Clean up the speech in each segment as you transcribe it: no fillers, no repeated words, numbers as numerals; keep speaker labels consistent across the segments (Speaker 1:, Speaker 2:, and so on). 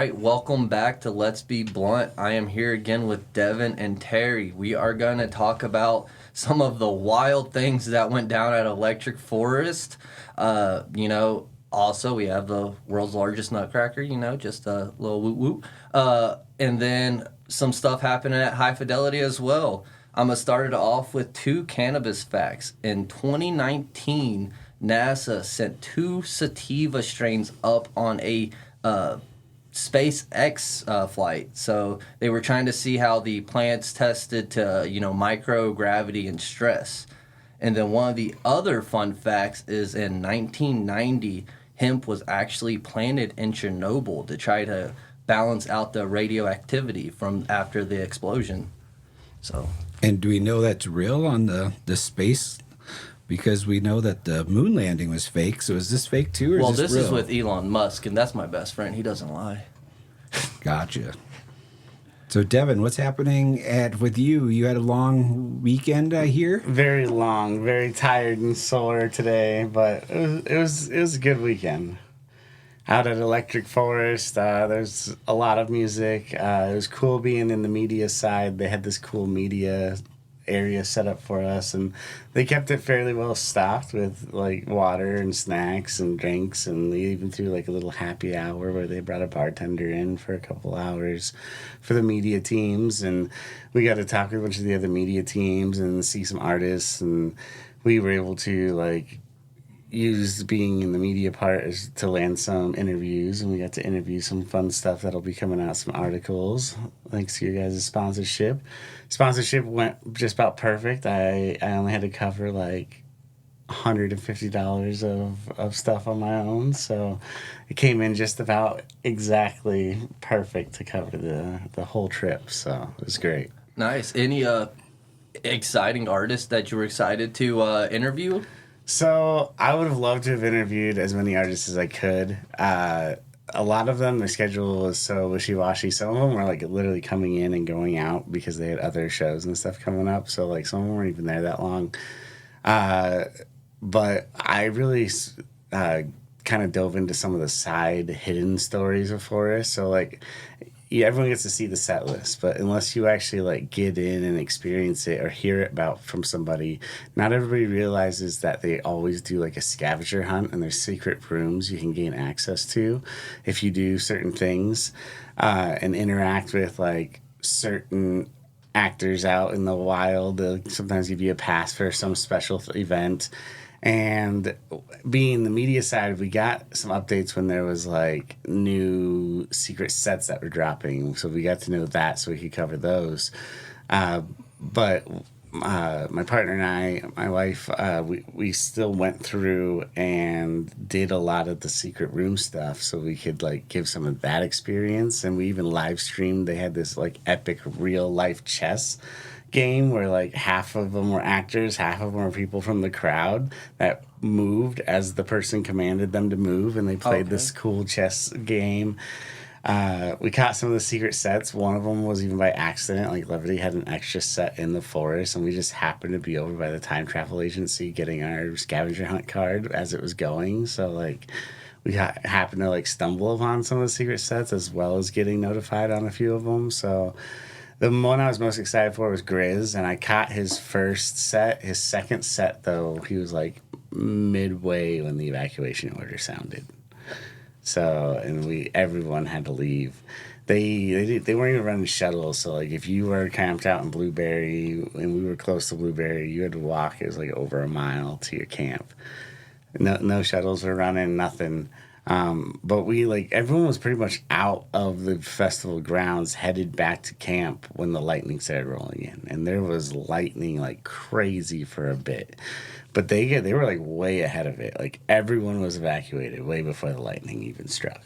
Speaker 1: right, welcome back to Let's Be Blunt. I am here again with Devin and Terry. We are going to talk about some of the wild things that went down at Electric Forest. Also we have the world's largest nutcracker, just a little whoop whoop. And then some stuff happening at High Fidelity as well. I'm going to start it off with two cannabis facts. In 2019, NASA sent two sativa strains up on a SpaceX flight. So they were trying to see how the plants tested to, microgravity and stress. And then one of the other fun facts is in 1990, hemp was actually planted in Chernobyl to try to balance out the radioactivity from after the explosion. So.
Speaker 2: And do we know that's real on the space? Because we know that the moon landing was fake. So is this fake too, or
Speaker 1: well,
Speaker 2: is this
Speaker 1: real?
Speaker 2: real?
Speaker 1: Is with Elon Musk, and that's my best friend. He doesn't lie.
Speaker 2: Gotcha. So Devin, what's happening with you? You had a long weekend, I hear.
Speaker 3: Very long, very tired and sore today, but it was a good weekend. Out at Electric Forest, there's a lot of music. It was cool being in the media side. They had this cool media area set up for us, and they kept it fairly well stocked with like water and snacks and drinks, and they even threw like a little happy hour where they brought a bartender in for a couple hours for the media teams, and we got to talk with a bunch of the other media teams and see some artists, and we were able to like use being in the media part is to land some interviews, and we got to interview some fun stuff that'll be coming out, some articles thanks to your guys' sponsorship went just about perfect. I only had to cover like $150 of stuff on my own, so it came in just about exactly perfect to cover the whole trip, so it was great.
Speaker 1: Nice. Any exciting artists that you were excited to interview?
Speaker 3: So I would have loved to have interviewed as many artists as I could. A lot of them, their schedule was so wishy-washy. Some of them were like literally coming in and going out because they had other shows and stuff coming up. So like some of them weren't even there that long. But I really kind of dove into some of the side hidden stories of Forrest. So like everyone gets to see the set list, but unless you actually like get in and experience it or hear it about from somebody, not everybody realizes that they always do like a scavenger hunt, and there's secret rooms you can gain access to if you do certain things and interact with like certain actors out in the wild. They'll sometimes give you a pass for some special event. And being the media side, we got some updates when there was like new secret sets that were dropping. So we got to know that so we could cover those. But my partner and I, my wife, we still went through and did a lot of the secret room stuff so we could like give some of that experience. And we even live streamed. They had this like epic real life chess game where like half of them were actors, half of them were people from the crowd that moved as the person commanded them to move, and they played this cool chess game. We caught some of the secret sets. One of them was even by accident. Like Levity had an extra set in the forest, and we just happened to be over by the time travel agency getting our scavenger hunt card as it was going. So like we happened to like stumble upon some of the secret sets as well as getting notified on a few of them. So the one I was most excited for was Grizz, and I caught his first set. His second set, though, he was like midway when the evacuation order sounded. So, and everyone had to leave. They weren't even running shuttles, so like if you were camped out in Blueberry and we were close to Blueberry, you had to walk. It was like over a mile to your camp. No shuttles were running, nothing. But everyone was pretty much out of the festival grounds, headed back to camp when the lightning started rolling in, and there was lightning like crazy for a bit. But they were like way ahead of it. Like everyone was evacuated way before the lightning even struck.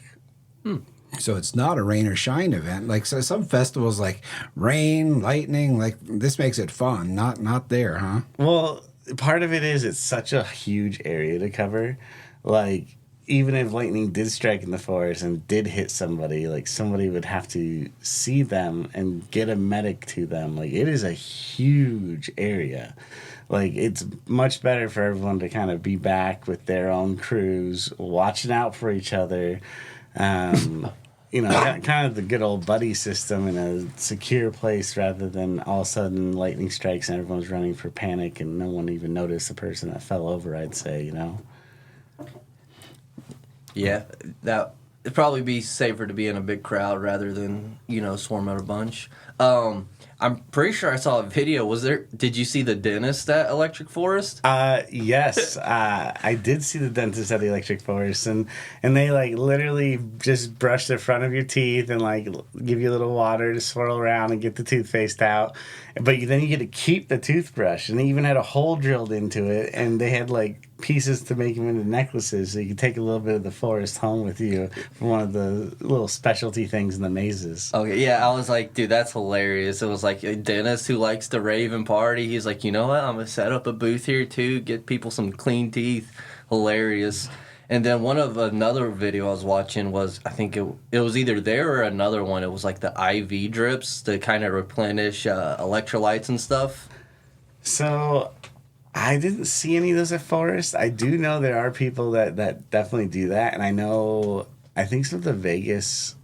Speaker 2: So it's not a rain or shine event. Like so some festivals like rain, lightning, like this makes it fun. Not there, huh?
Speaker 3: Well, part of it is it's such a huge area to cover. Like even if lightning did strike in the forest and did hit somebody, like somebody would have to see them and get a medic to them. Like it is a huge area. Like it's much better for everyone to kind of be back with their own crews, watching out for each other. you know, kind of the good old buddy system in a secure place rather than all of a sudden lightning strikes and everyone's running for panic and no one even noticed the person that fell over, I'd say, you know?
Speaker 1: Yeah, that it'd probably be safer to be in a big crowd rather than, swarm out a bunch. I'm pretty sure I saw a video. Did you see the dentist at Electric Forest?
Speaker 3: Yes, I did see the dentist at the Electric Forest, and they like literally just brush the front of your teeth and like give you a little water to swirl around and get the toothpaste out. But then you get to keep the toothbrush, and they even had a hole drilled into it, and they had like pieces to make them into necklaces, so you could take a little bit of the forest home with you for one of the little specialty things in the mazes.
Speaker 1: Okay, yeah, I was like, dude, that's hilarious. It was like a dentist who likes to rave and party. He's like, you know what? I'm gonna set up a booth here too, get people some clean teeth. Hilarious. And then another video I was watching was, I think it was either there or another one. It was like the IV drips to kind of replenish electrolytes and stuff.
Speaker 3: So I didn't see any of those at Forest. I do know there are people that definitely do that, and I think some of the Vegas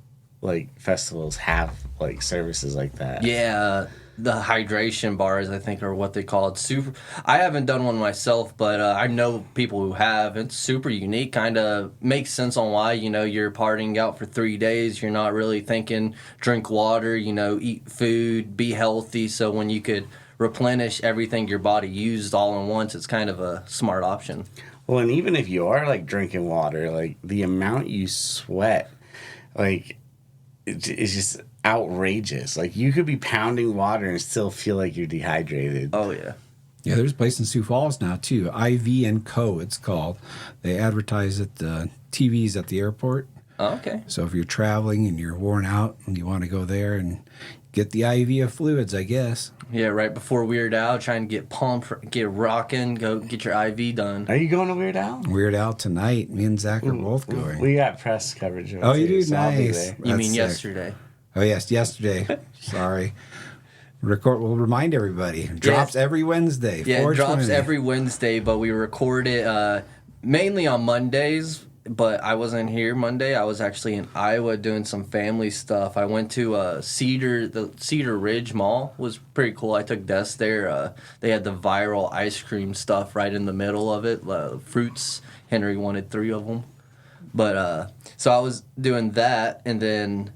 Speaker 3: like festivals have like services like that.
Speaker 1: Yeah, the hydration bars, I think, are what they call it. Super. I haven't done one myself, but I know people who have. It's super unique. Kind of makes sense on why, you're partying out for 3 days. You're not really thinking drink water, eat food, be healthy. So when you could replenish everything your body used all in once, it's kind of a smart option.
Speaker 3: Well, and even if you are like drinking water, like the amount you sweat, like it's just outrageous. Like you could be pounding water and still feel like you're dehydrated.
Speaker 1: Oh yeah.
Speaker 2: Yeah, there's a place in Sioux Falls now too. IV & Co. It's called. They advertise at the TVs at the airport.
Speaker 1: Oh, okay.
Speaker 2: So if you're traveling and you're worn out and you want to go there and get the IV of fluids, I guess.
Speaker 1: Yeah, right before Weird Al, trying to get pumped, get rocking, go get your IV done.
Speaker 3: Are you going to Weird Al?
Speaker 2: Weird Al tonight. Me and Zach are both going.
Speaker 3: We got press coverage.
Speaker 2: Oh, you do?
Speaker 3: So I'll be
Speaker 2: Nice.
Speaker 3: there.
Speaker 1: You mean
Speaker 2: That's sick.
Speaker 1: yesterday?
Speaker 2: Oh, yes, yesterday. Sorry. We'll remind everybody. Drops every Wednesday.
Speaker 1: Yeah, it drops
Speaker 2: 420.
Speaker 1: every Wednesday, but we record it mainly on Mondays. But I wasn't here Monday. I was actually in Iowa doing some family stuff. I went to the Cedar Ridge Mall. It was pretty cool. I took Des there. They had the viral ice cream stuff right in the middle of it. Fruits. Henry wanted 3 of them. But so I was doing that, and then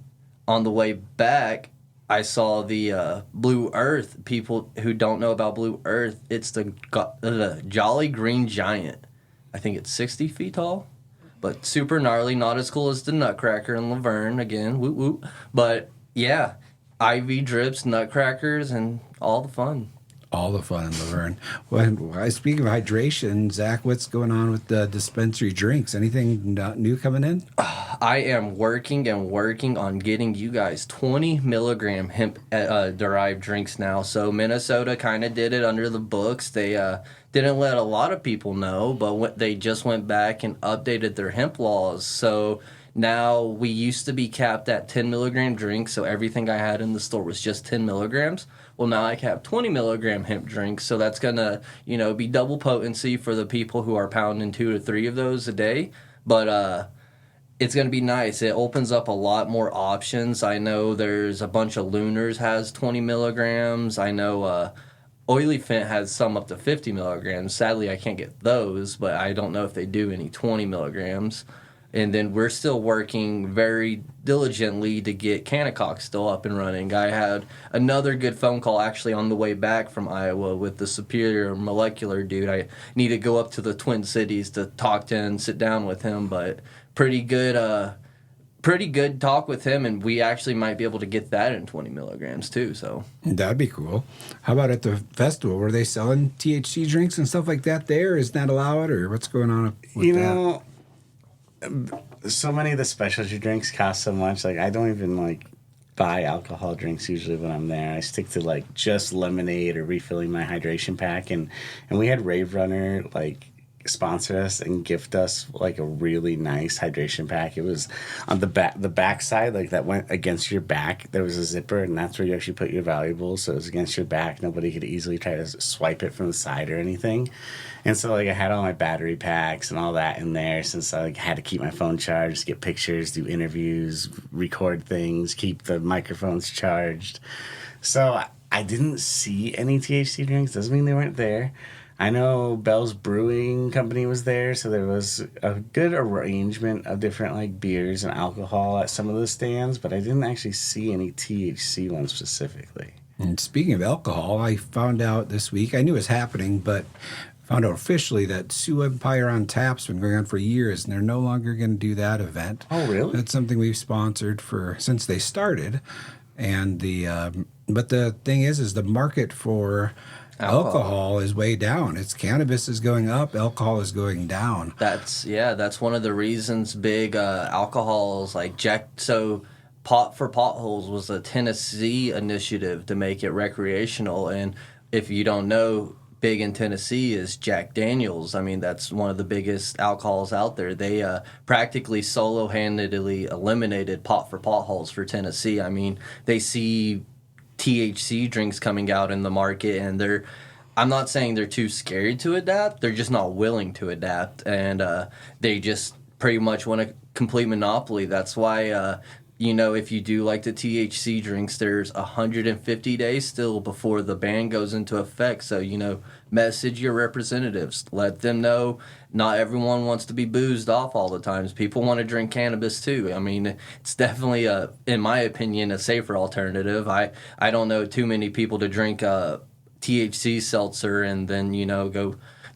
Speaker 1: on the way back, I saw the Blue Earth. People who don't know about Blue Earth, it's the Jolly Green Giant. I think it's 60 feet tall. But super gnarly, not as cool as the Nutcracker in Laverne, again, woot woot. But yeah, IV drips, Nutcrackers, and all the fun.
Speaker 2: All the fun in Laverne. Well, speaking of hydration, Zach, what's going on with the dispensary drinks? Anything new coming in?
Speaker 1: I am working on getting you guys 20 milligram hemp derived drinks now. So Minnesota kind of did it under the books. They didn't let a lot of people know, but they just went back and updated their hemp laws. So now we used to be capped at 10 milligram drinks, so everything I had in the store was just 10 milligrams. Well, now I have 20 milligram hemp drinks, so that's gonna, be double potency for the people who are pounding 2 to 3 of those a day. But it's gonna be nice. It opens up a lot more options. I know there's a bunch of Lunars has 20 milligrams. I know Oily Fent has some up to 50 milligrams. Sadly, I can't get those, but I don't know if they do any 20 milligrams. And then we're still working very diligently to get Kanakok still up and running. I had another good phone call actually on the way back from Iowa with the Superior Molecular dude. I need to go up to the Twin Cities to talk to him and sit down with him, but pretty good talk with him, and we actually might be able to get that in 20 milligrams too. So
Speaker 2: That'd be cool. How about at the festival? Were they selling THC drinks and stuff like that there? Is that allowed, or what's going on with that?
Speaker 3: So many of the specialty drinks cost so much. Like I don't even buy alcohol drinks usually when I'm there. I stick to just lemonade or refilling my hydration pack. And we had Rave Runner sponsor us and gift us like a really nice hydration pack. It was on the back side, like that went against your back. There was a zipper, and that's where you actually put your valuables. So it was against your back. Nobody could easily try to swipe it from the side or anything. And so like I had all my battery packs and all that in there, since I like had to keep my phone charged, get pictures, do interviews, record things, keep the microphones charged. So I didn't see any THC drinks. Doesn't mean they weren't there. I know Bell's Brewing Company was there, so there was a good arrangement of different like beers and alcohol at some of the stands, but I didn't actually see any THC ones specifically.
Speaker 2: And speaking of alcohol, I found out this week, I knew it was happening, but found out officially that Sioux Empire on Tap's been going on for years, and they're no longer going to do that event.
Speaker 3: Oh, really?
Speaker 2: That's something we've sponsored for since they started. And but the thing is the market for alcohol is way down. It's cannabis is going up, alcohol is going down.
Speaker 1: That's one of the reasons big alcohols like Jack. So Pot for Potholes was a Tennessee initiative to make it recreational. And if you don't know, big in Tennessee is Jack Daniels. I mean, that's one of the biggest alcohols out there. They practically solo-handedly eliminated Pot for Potholes for Tennessee. I mean, they see THC drinks coming out in the market, and I'm not saying they're too scared to adapt, they're just not willing to adapt, and they just pretty much want a complete monopoly. That's why if you do like the THC drinks, there's 150 days still before the ban goes into effect. So, message your representatives. Let them know not everyone wants to be boozed off all the times. People want to drink cannabis too. I mean, it's definitely, in my opinion, a safer alternative. I don't know too many people to drink THC seltzer and then,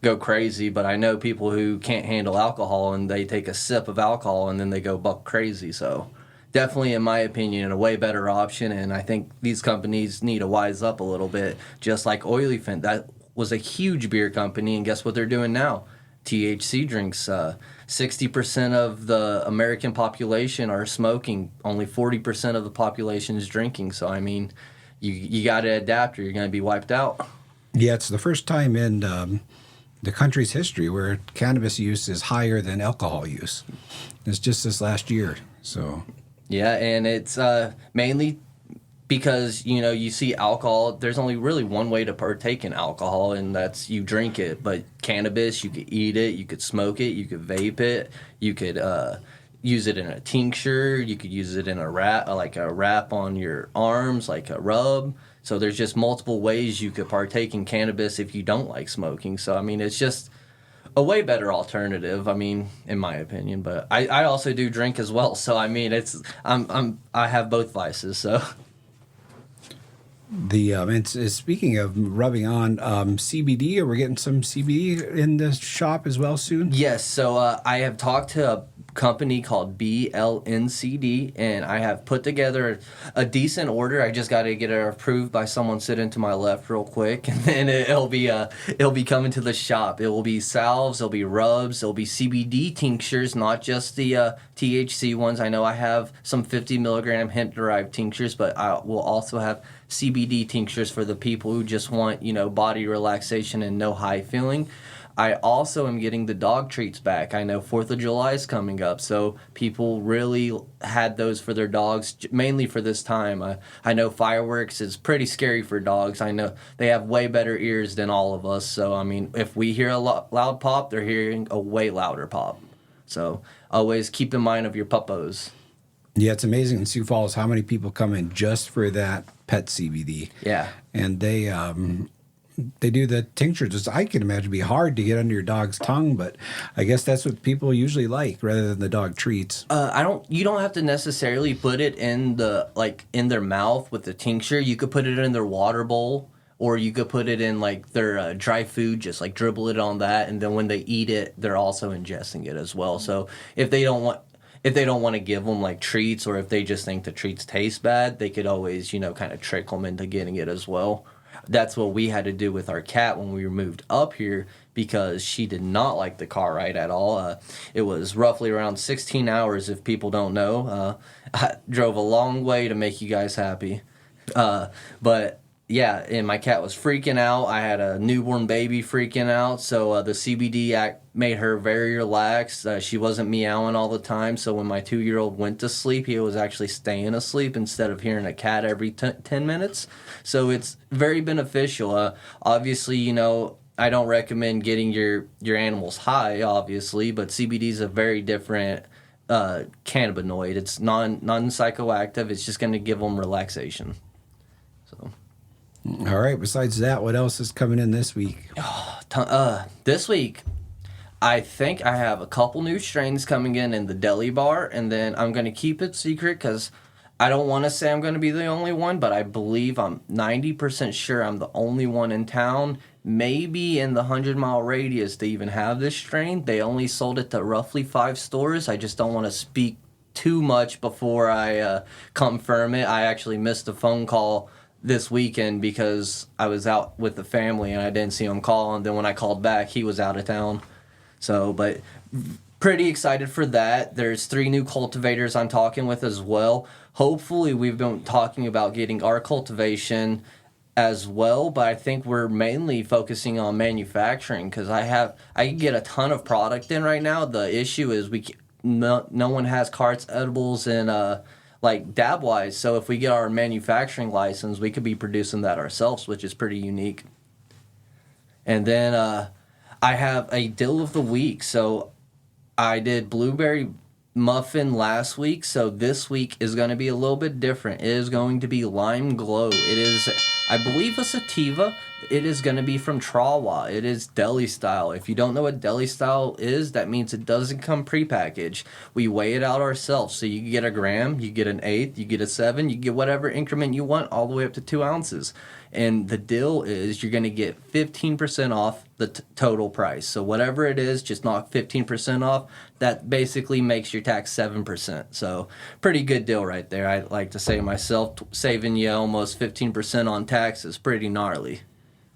Speaker 1: go crazy. But I know people who can't handle alcohol and they take a sip of alcohol and then they go buck crazy. So definitely, in my opinion, a way better option, and I think these companies need to wise up a little bit, just like Oilyfant. That was a huge beer company, and guess what they're doing now? THC drinks. 60% of the American population are smoking. Only 40% of the population is drinking. So, I mean, you got to adapt or you're going to be wiped out.
Speaker 2: Yeah, it's the first time in the country's history where cannabis use is higher than alcohol use. It's just this last year, so...
Speaker 1: Yeah, and it's mainly because, you see alcohol, there's only really one way to partake in alcohol, and that's you drink it. But cannabis, you could eat it, you could smoke it, you could vape it, you could use it in a tincture, you could use it in a wrap, like a wrap on your arms, like a rub. So there's just multiple ways you could partake in cannabis if you don't like smoking. So, I mean, it's just a way better alternative, I mean, in my opinion. But I also do drink as well, so I mean, I have both vices. So
Speaker 2: speaking of rubbing on CBD, are we getting some CBD in the shop as well soon?
Speaker 1: Yes. So I have talked to a company called BLNCD, and I have put together a decent order. I just got to get it approved by someone sitting to my left real quick, and then it'll be coming to the shop. It will be salves, it'll be rubs, it'll be CBD tinctures, not just the THC ones. I know I have some 50 milligram hemp derived tinctures, but I will also have CBD tinctures for the people who just want, body relaxation and no high feeling. I also am getting the dog treats back. I know 4th of July is coming up, so people really had those for their dogs, mainly for this time. I know fireworks is pretty scary for dogs. I know they have way better ears than all of us, so, I mean, if we hear a loud pop, they're hearing a way louder pop. So always keep in mind of your puppos.
Speaker 2: Yeah, it's amazing in Sioux Falls how many people come in just for that pet CBD.
Speaker 1: Yeah.
Speaker 2: And they do the tinctures. I can imagine it'd be hard to get under your dog's tongue, but I guess that's what people usually like rather than the dog treats.
Speaker 1: You don't have to necessarily put it in their mouth with the tincture. You could put it in their water bowl, or you could put it in like their dry food, just like dribble it on that, and then when they eat it, they're also ingesting it as well. So if they don't want to give them like treats, or if they just think the treats taste bad, they could always, kind of trick them into getting it as well. That's what we had to do with our cat when we moved up here, because she did not like the car ride at all. It was roughly around 16 hours, if people don't know. I drove a long way to make you guys happy. But yeah, and my cat was freaking out. I had a newborn baby freaking out. So the CBD act made her very relaxed. She wasn't meowing all the time. So when my 2-year-old went to sleep, he was actually staying asleep instead of hearing a cat every 10 minutes. So it's very beneficial. Obviously, I don't recommend getting your animals high, obviously, but CBD is a very different cannabinoid. It's non-psychoactive. It's just going to give them relaxation. So.
Speaker 2: All right. Besides that, what else is coming in this week?
Speaker 1: This week, I think I have a couple new strains coming in the deli bar, and then I'm going to keep it secret because I don't want to say I'm going to be the only one, but I believe I'm 90% sure I'm the only one in town, maybe in the 100-mile radius to even have this strain. They only sold it to roughly 5 stores. I just don't want to speak too much before I confirm it. I actually missed a phone call this weekend because I was out with the family and I didn't see him call, and then when I called back, he was out of town. So, but pretty excited for that. There's 3 new cultivators I'm talking with as well. Hopefully, we've been talking about getting our cultivation as well, but I think we're mainly focusing on manufacturing because I can get a ton of product in right now. The issue is no one has carts, edibles, and like dab wise. So if we get our manufacturing license, we could be producing that ourselves, which is pretty unique. And then I have a deal of the week. So I did blueberry muffin last week. So this week is going to be a little bit different. It is going to be lime glow. It is, I believe, a sativa. It is going to be from Trawa. It is deli style. If you don't know what deli style is, that means it doesn't come prepackaged. We weigh it out ourselves. So you get a gram, you get an eighth, you get a 7, you get whatever increment you want, all the way up to 2 ounces. And the deal is you're going to get 15% off the total price. So whatever it is, just knock 15% off. That basically makes your tax 7%. So pretty good deal right there. I like to say myself, saving you almost 15% on tax is pretty gnarly.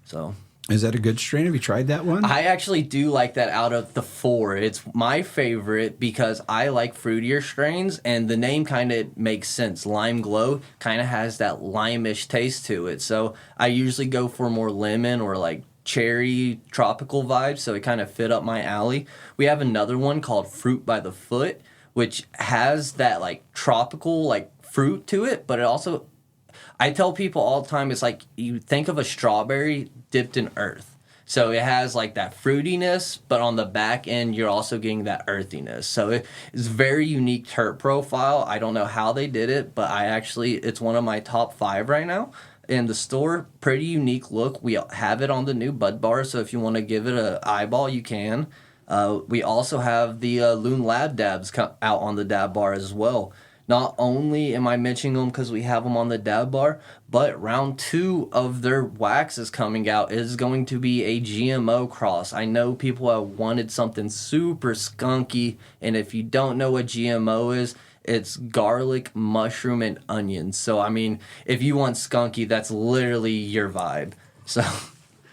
Speaker 1: So,
Speaker 2: is that a good strain? Have you tried that one?
Speaker 1: I actually do like that out of the 4. It's my favorite because I like fruitier strains, and the name kind of makes sense. Lime Glow kind of has that lime-ish taste to it. So I usually go for more lemon or like cherry tropical vibes, so it kind of fit up my alley. We have another one called Fruit by the Foot, which has that like tropical like fruit to it, but it also, I tell people all the time, it's like you think of a strawberry dipped in earth. So it has like that fruitiness, but on the back end, you're also getting that earthiness. So it's very unique terp profile. I don't know how they did it, but it's one of my top 5 right now in the store. Pretty unique look. We have it on the new Bud Bar, so if you want to give it an eyeball, you can. We also have the Loon Lab dabs out on the dab bar as well. Not only am I mentioning them because we have them on the dab bar, but round 2 of their wax is coming out. It is going to be a GMO cross. I know people have wanted something super skunky, and if you don't know what GMO is, it's garlic, mushroom, and onions. So, I mean, if you want skunky, that's literally your vibe. So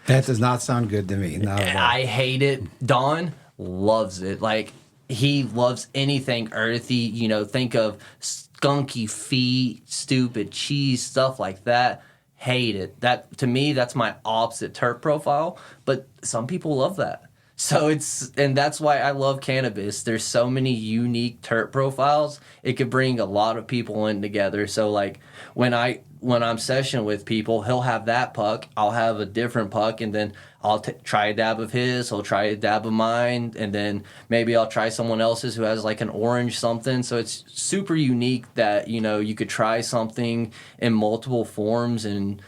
Speaker 2: that does not sound good to me. Not at all.
Speaker 1: I hate it. Don loves it. Like, he loves anything earthy, think of skunky feet, stupid cheese, stuff like that. Hate it. That, to me, that's my opposite terp profile, but some people love that. So and that's why I love cannabis. There's so many unique terp profiles. It could bring a lot of people in together. So like when I'm sessioning with people, he'll have that puck, I'll have a different puck, and then I'll try a dab of his, he'll try a dab of mine, and then maybe I'll try someone else's who has like an orange something. So it's super unique that, you could try something in multiple forms, and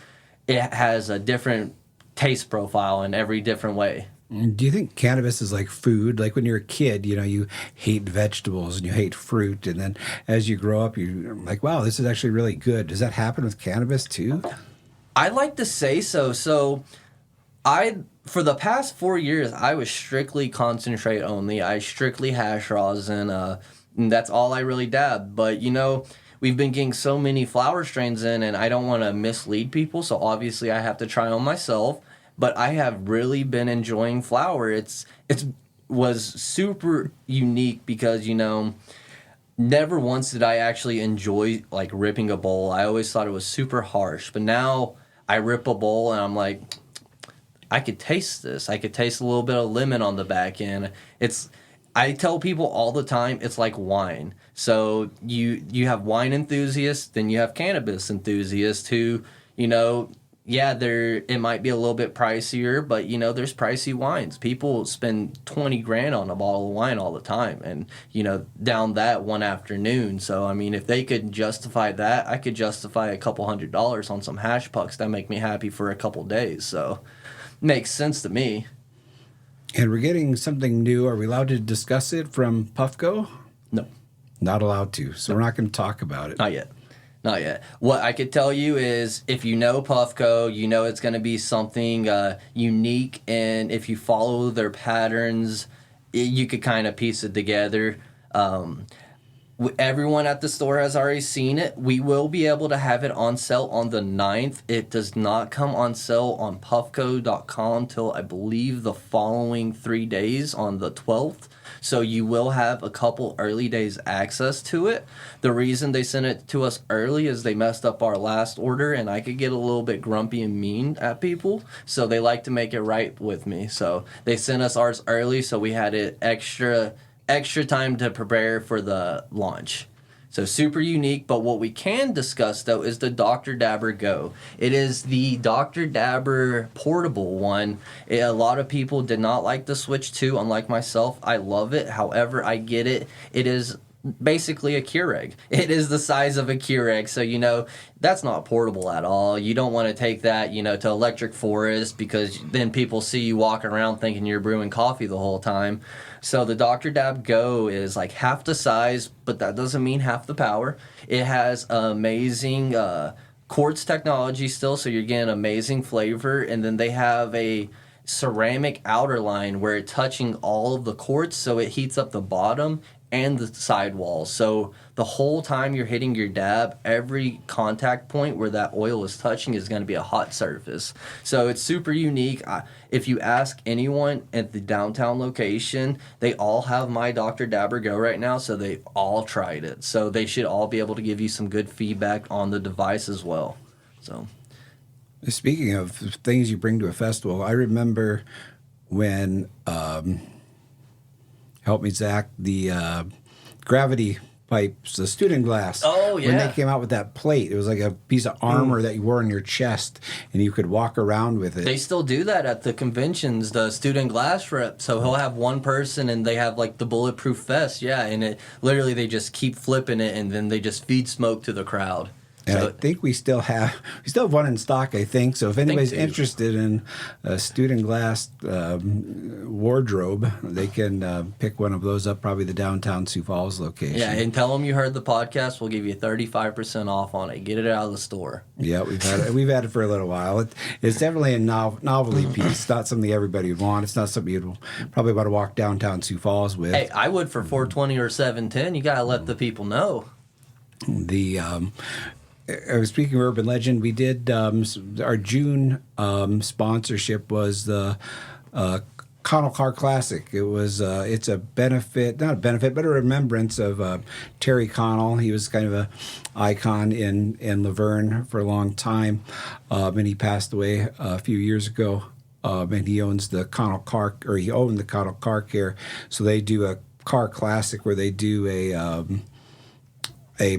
Speaker 1: it has a different taste profile in every different way.
Speaker 2: Do you think cannabis is like food? Like when you're a kid, you hate vegetables and you hate fruit, and then as you grow up, you're like, wow, this is actually really good. Does that happen with cannabis too?
Speaker 1: I like to say so. So for the past 4 years, I was strictly concentrate only. I strictly hash rosin, and that's all I really dabbed. But, we've been getting so many flower strains in, and I don't want to mislead people, so obviously I have to try them myself. But I have really been enjoying flower. It was super unique because, never once did I actually enjoy like ripping a bowl. I always thought it was super harsh. But now I rip a bowl and I'm like, I could taste this. I could taste a little bit of lemon on the back end. I tell people all the time, it's like wine. So you have wine enthusiasts, then you have cannabis enthusiasts who, yeah, it might be a little bit pricier, but there's pricey wines. People spend 20 grand on a bottle of wine all the time, and down that one afternoon. So I mean, if they could justify that, I could justify a couple $100 on some hash pucks that make me happy for a couple days. So makes sense to me.
Speaker 2: And we're getting something new. Are we allowed to discuss it from Puffco?
Speaker 1: No,
Speaker 2: not allowed to. So we're not going to talk about it.
Speaker 1: Not yet. Not yet. What I could tell you is if you know Puffco, it's going to be something unique. And if you follow their patterns, you could kind of piece it together. Everyone at the store has already seen it. We will be able to have it on sale on the 9th. It does not come on sale on puffco.com till I believe the following 3 days on the 12th. So you will have a couple early days access to it. The reason they sent it to us early is they messed up our last order, and I could get a little bit grumpy and mean at people. So they like to make it right with me. So they sent us ours early, so we had it extra time to prepare for the launch. So super unique, but what we can discuss, though, is the Dr. Dabber Go. It is the Dr. Dabber portable one. A lot of people did not like the Switch 2, unlike myself. I love it. However, I get it. It is basically a Keurig. It is the size of a Keurig, so that's not portable at all. You don't want to take that to electric forest, because then people see you walking around thinking you're brewing coffee the whole time. So the Dr. Dab Go is like half the size, but that doesn't mean half the power. It has amazing quartz technology still, so you're getting amazing flavor, and then they have a ceramic outer line where it's touching all of the quartz, so it heats up the bottom and the sidewalls. So the whole time you're hitting your dab, every contact point where that oil is touching is going to be a hot surface. So it's super unique. If you ask anyone at the downtown location, they all have my Dr. Dabber Go right now, so they've all tried it. So they should all be able to give you some good feedback on the device as well. So,
Speaker 2: speaking of things you bring to a festival, I remember when help me, Zach, the gravity pipes, the student glass.
Speaker 1: Oh, yeah.
Speaker 2: When they came out with that plate, it was like a piece of armor that you wore on your chest, and you could walk around with it.
Speaker 1: They still do that at the conventions, the student glass rep. So he'll have one person, and they have like the bulletproof vest, and it literally they just keep flipping it, and then they just feed smoke to the crowd.
Speaker 2: And
Speaker 1: So,
Speaker 2: I think we still have one in stock, I think. So if anybody's interested in a student glass wardrobe, they can pick one of those up, probably the downtown Sioux Falls location.
Speaker 1: yeah, and tell them you heard the podcast. We'll give you 35% off on it. Get it out of the store.
Speaker 2: Yeah, we've had it for a little while. It's definitely a novelty piece. It's not something everybody would want. It's not something you'd probably want to walk downtown Sioux Falls with.
Speaker 1: Hey, I would for 420 or 710. You got to let the people know.
Speaker 2: I was speaking of Urban Legend. We did our June sponsorship was the Connell Car Classic. It was it's a benefit, not a benefit, but a remembrance of Terry Connell. He was kind of a icon in Laverne for a long time, and he passed away a few years ago. And he owns the Connell Car, or he owned the Connell Car Care. So they do a car classic where they do a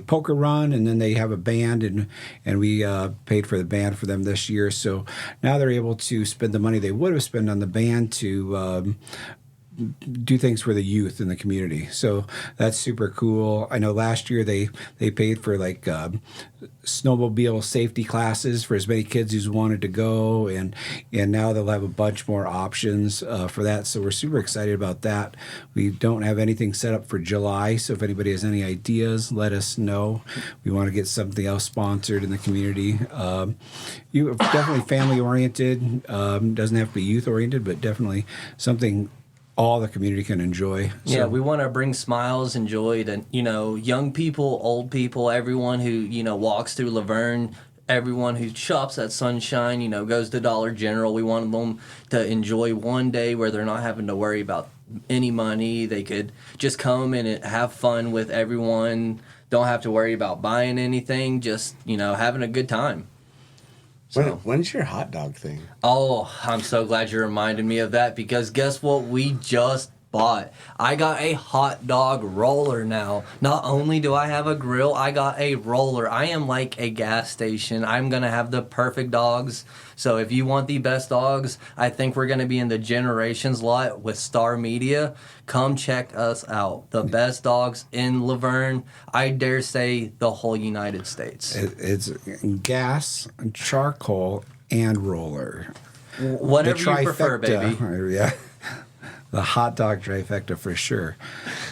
Speaker 2: poker run, and then they have a band, and we paid for the band for them this year. So now they're able to spend the money they would have spent on the band to do things for the youth in the community. So that's super cool. I know last year they paid for like snowmobile safety classes for as many kids as wanted to go, and now they'll have a bunch more options for that. So we're super excited about that. We don't have anything set up for July, so if anybody has any ideas, let us know. We want to get something else sponsored in the community. You definitely family oriented, doesn't have to be youth oriented, but definitely something all the community can enjoy. So,
Speaker 1: yeah, we want to bring smiles and joy to, young people, old people, everyone who, walks through Laverne, everyone who shops at Sunshine, goes to Dollar General. We want them to enjoy one day where they're not having to worry about any money. They could just come and have fun with everyone. Don't have to worry about buying anything, just, having a good time. So.
Speaker 3: When's your hot dog thing?
Speaker 1: Oh, I'm so glad you reminded me of that because guess what we just bought? I got a hot dog roller now. Not only do I have a grill, I got a roller. I am like a gas station. I'm going to have the perfect dogs. So if you want the best dogs, I think we're going to be in the Generations lot with Star Media. Come check us out. The best dogs in Laverne, I dare say the whole United States.
Speaker 2: It's gas, charcoal, and roller.
Speaker 1: Whatever you prefer, baby.
Speaker 2: Yeah. The hot dog trifecta for sure.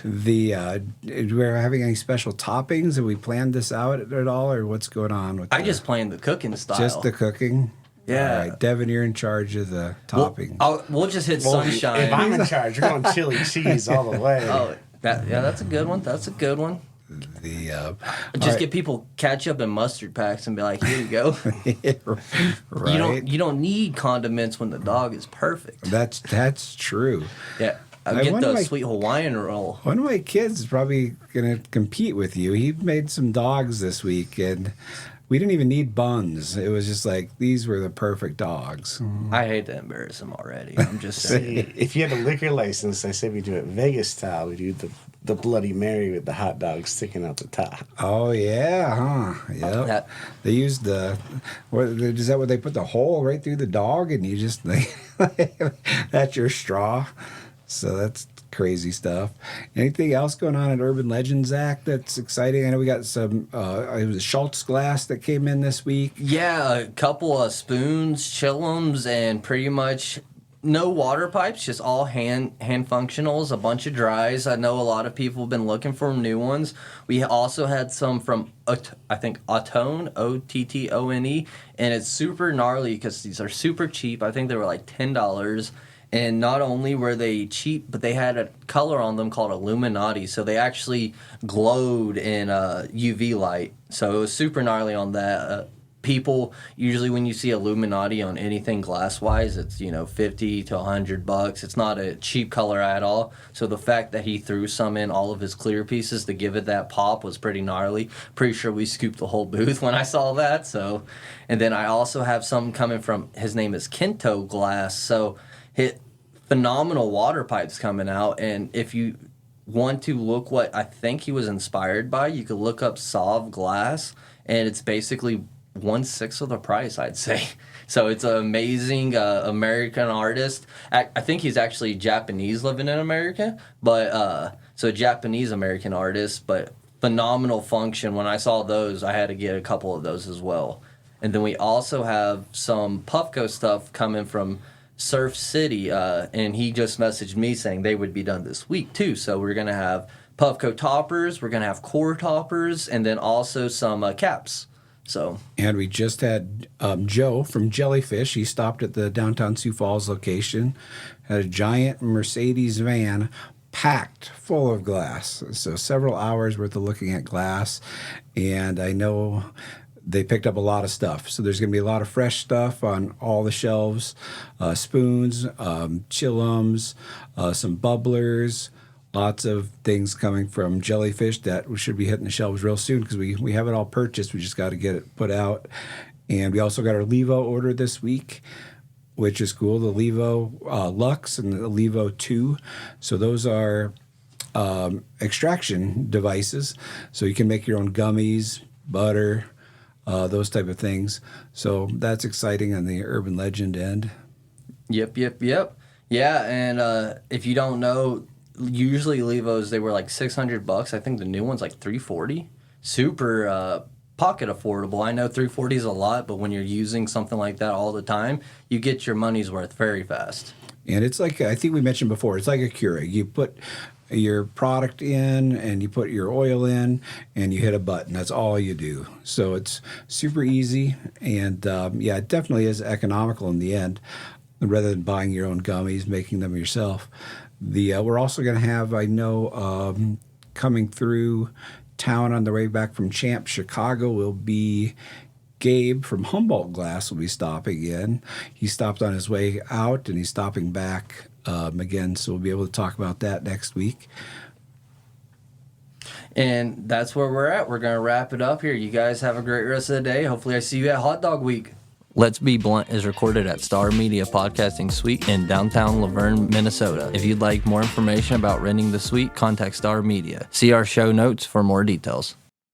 Speaker 2: We're having any special toppings? Have we planned this out at all, or what's going on with
Speaker 1: I just planned the cooking style.
Speaker 2: Just the cooking?
Speaker 1: Yeah.
Speaker 2: All right, Devin, you're in charge of the toppings.
Speaker 1: We'll just hit sunshine.
Speaker 3: If I'm in charge, we're going chili cheese all the way.
Speaker 1: Oh, that's a good one. That's a good one. Just get people ketchup and mustard packs and be like, here you go.
Speaker 2: Right.
Speaker 1: You don't need condiments when the dog is perfect.
Speaker 2: That's true.
Speaker 1: Yeah. Get the sweet Hawaiian roll.
Speaker 2: One of my kids is probably going to compete with you. He made some dogs this week, and we didn't even need buns. It was just like, these were the perfect dogs.
Speaker 1: I hate to embarrass him already. I'm just saying.
Speaker 3: If you had a liquor license, I say we do it Vegas style. We do the Bloody Mary with the hot dog sticking out the top.
Speaker 2: Oh, yeah, huh? Yep. They used is that what they put the hole right through the dog, and you just, that's your straw? So that's crazy stuff. Anything else going on at Urban Legends, Zach, that's exciting? I know we got some, it was a Schultz glass that came in this week.
Speaker 1: Yeah, a couple of spoons, chillums, and pretty much no water pipes, just all hand functionals, a bunch of dries. I know a lot of people have been looking for new ones. We also had some from, I think, Ottone, Ottone, and it's super gnarly because these are super cheap. I think they were like $10. And not only were they cheap, but they had a color on them called Illuminati. So they actually glowed in UV light. So it was super gnarly on that. People, usually when you see Illuminati on anything glass-wise, it's, $50 to $100. It's not a cheap color at all. So the fact that he threw some in all of his clear pieces to give it that pop was pretty gnarly. Pretty sure we scooped the whole booth when I saw that. So, and then I also have some coming from, his name is Kento Glass. So hit phenomenal water pipes coming out, and if you want to look what I think he was inspired by, you could look up Sauve Glass, and it's basically 1/6 of the price, I'd say. So it's an amazing American artist. I think he's actually Japanese living in America, but so Japanese American artist, but phenomenal function. When I saw those, I had to get a couple of those as well. And then we also have some Puffco stuff coming from Surf City, and he just messaged me saying they would be done this week too. So we're going to have Puffco toppers, we're going to have core toppers, and then also some caps. So,
Speaker 2: and we just had Joe from Jellyfish. He stopped at the downtown Sioux Falls location, had a giant Mercedes van packed full of glass. So several hours worth of looking at glass, and I know they picked up a lot of stuff. So there's going to be a lot of fresh stuff on all the shelves, spoons, chillums, some bubblers, lots of things coming from Jellyfish that should be hitting the shelves real soon because we have it all purchased. We just got to get it put out. And we also got our Levo order this week, which is cool, the Levo Lux and the Levo 2. So those are extraction devices. So you can make your own gummies, butter, those type of things. So that's exciting on the Urban Legend end.
Speaker 1: Yep. Yeah, and if you don't know, usually Levos, they were like $600. I think the new one's like $340. Super pocket affordable. I know $340 is a lot, but when you're using something like that all the time, you get your money's worth very fast.
Speaker 2: And it's like, I think we mentioned before, it's like a Keurig. You put your product in and you put your oil in and you hit a button. That's all you do. So it's super easy, and it definitely is economical in the end rather than buying your own gummies, making them yourself. We're also going to have, I know, coming through town on the way back from Champ, Chicago, will be Gabe from Humboldt Glass will be stopping in. He stopped on his way out, and he's stopping back again, so we'll be able to talk about that next week.
Speaker 1: And that's where we're at. We're going to wrap it up here. You guys have a great rest of the day. Hopefully I see you at Hot Dog Week. Let's Be Blunt is recorded at Star Media Podcasting Suite in downtown Laverne, Minnesota. If you'd like more information about renting the suite, contact Star Media. See our show notes for more details.